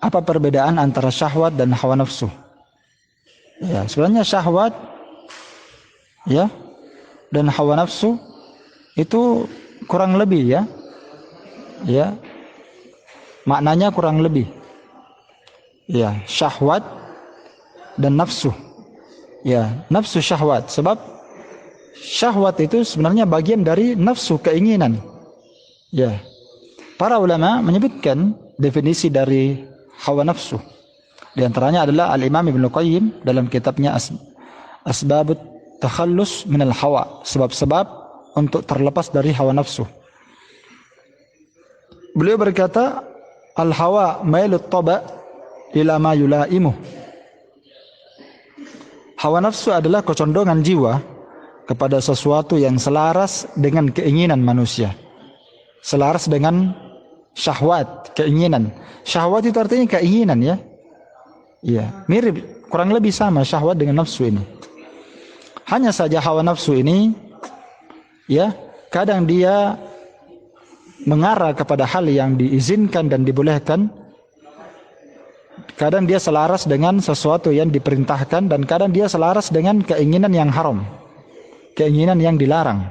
Apa perbedaan antara syahwat dan hawa nafsu? Ya, sebenarnya syahwat ya dan hawa nafsu itu kurang lebih ya. Ya. Maknanya kurang lebih. Ya, syahwat dan nafsu. Ya, nafsu syahwat. Sebab syahwat itu sebenarnya bagian dari nafsu, keinginan. Ya. Para ulama menyebutkan definisi dari hawa nafsu. Di antaranya adalah Al-Imam Ibnu Qayyim dalam kitabnya Asbabut Takhallus minal Hawa, sebab-sebab untuk terlepas dari hawa nafsu. Beliau berkata, al-hawa mailut taba ila ma yulaimu. Hawa nafsu adalah kecondongan jiwa kepada sesuatu yang selaras dengan keinginan manusia. Selaras dengan syahwat, keinginan. Syahwat itu artinya keinginan ya. Iya, mirip, kurang lebih sama syahwat dengan nafsu ini. Hanya saja hawa nafsu ini ya, kadang dia mengarah kepada hal yang diizinkan dan dibolehkan. Kadang dia selaras dengan sesuatu yang diperintahkan, dan kadang dia selaras dengan keinginan yang haram, keinginan yang dilarang.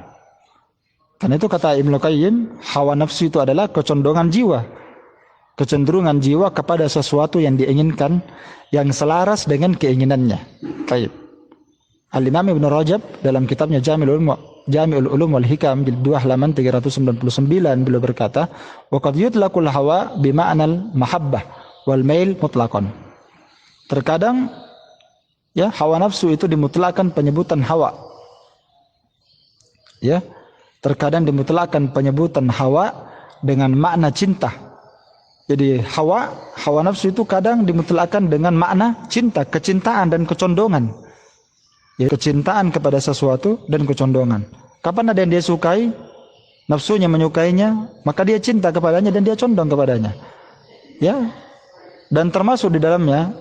Karena itu kata Ibnu Qayyim, hawa nafsu itu adalah kecondongan jiwa, kecenderungan jiwa kepada sesuatu yang diinginkan, yang selaras dengan keinginannya. Baik. Al-Imam Ibnu Rajab dalam kitabnya Jami'ul Ulum wal Hikam jilid 2 halaman 399 beliau berkata, wa qad yutlaqul hawa bima'nal mahabbah wal mail mutlaqan. Terkadang ya, hawa nafsu itu dimutlakkan penyebutan hawa. Ya, terkadang dimutlakkan penyebutan hawa dengan makna cinta. Jadi hawa nafsu itu kadang dimutlakkan dengan makna cinta, kecintaan dan kecondongan. Ya, kecintaan kepada sesuatu dan kecondongan. Kapan ada yang dia sukai, nafsunya menyukainya, maka dia cinta kepadanya dan dia condong kepadanya. Ya. Dan termasuk di dalamnya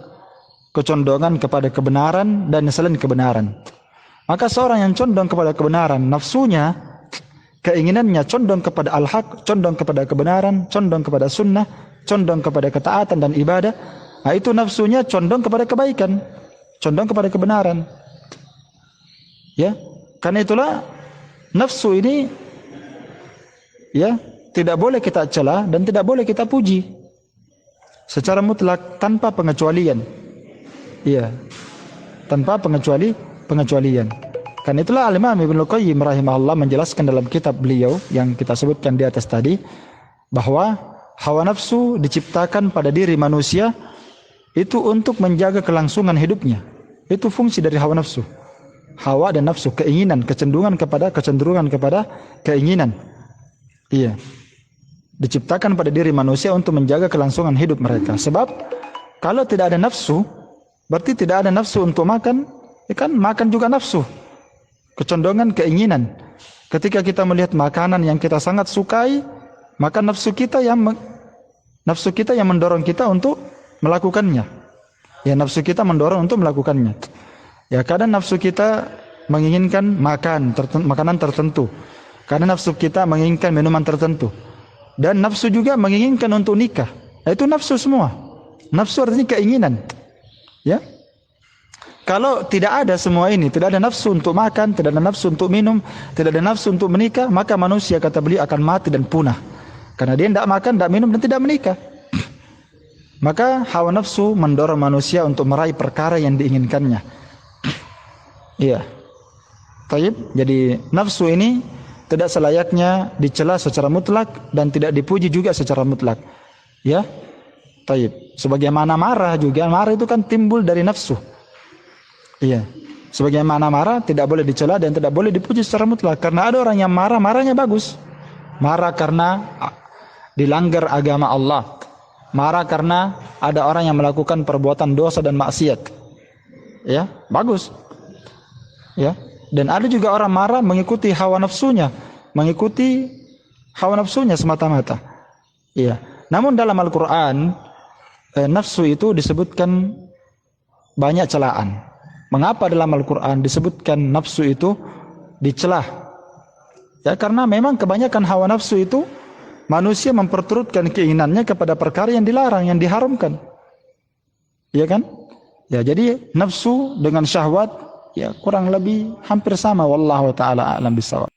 kecondongan kepada kebenaran dan selain kebenaran. Maka seorang yang condong kepada kebenaran, nafsunya, keinginannya condong kepada al-haq, condong kepada kebenaran, condong kepada sunnah, condong kepada ketaatan dan ibadah. Nah, itu nafsunya condong kepada kebaikan, condong kepada kebenaran. Ya, karena itulah nafsu ini ya tidak boleh kita cela dan tidak boleh kita puji secara mutlak tanpa pengecualian. Iya, tanpa pengecualian. Karena itulah Al-Imam Ibnu Qayyim rahimahullah menjelaskan dalam kitab beliau yang kita sebutkan di atas tadi, bahwa hawa nafsu diciptakan pada diri manusia itu untuk menjaga kelangsungan hidupnya. Itu fungsi dari hawa nafsu. Hawa dan nafsu, keinginan, kecenderungan kepada keinginan. Iya. Diciptakan pada diri manusia untuk menjaga kelangsungan hidup mereka. Sebab kalau tidak ada nafsu, berarti tidak ada nafsu untuk makan, ya kan makan juga nafsu. Kecondongan keinginan. Ketika kita melihat makanan yang kita sangat sukai, maka nafsu kita yang mendorong kita untuk melakukannya. Ya, nafsu kita mendorong untuk melakukannya. Ya, kadang nafsu kita menginginkan makanan tertentu. Kadang nafsu kita menginginkan minuman tertentu. Dan nafsu juga menginginkan untuk nikah. Nah, itu nafsu semua. Nafsu artinya keinginan. Ya. Kalau tidak ada semua ini, tidak ada nafsu untuk makan, tidak ada nafsu untuk minum, tidak ada nafsu untuk menikah, maka manusia kata beliau akan mati dan punah. Karena dia tidak makan, tidak minum dan tidak menikah. Maka hawa nafsu mendorong manusia untuk meraih perkara yang diinginkannya. Iya. Taib. Jadi nafsu ini tidak selayaknya dicela secara mutlak dan tidak dipuji juga secara mutlak. Ya. Taib. Sebagaimana marah juga, marah itu kan timbul dari nafsu. Iya. Sebagaimana marah tidak boleh dicela dan tidak boleh dipuji secara mutlak, karena ada orang yang marah, marahnya bagus. Marah karena dilanggar agama Allah. Marah karena ada orang yang melakukan perbuatan dosa dan maksiat. Ya, bagus. Ya, dan ada juga orang marah mengikuti hawa nafsunya, semata-mata. Iya. Namun dalam Al-Qur'an nafsu itu disebutkan banyak celaan. Mengapa dalam Al-Qur'an disebutkan nafsu itu dicelah? Ya, karena memang kebanyakan hawa nafsu itu manusia memperturutkan keinginannya kepada perkara yang dilarang, yang diharamkan. ya kan? Ya, jadi nafsu dengan syahwat ya kurang lebih hampir sama, wallahu taala a'lam bishawab.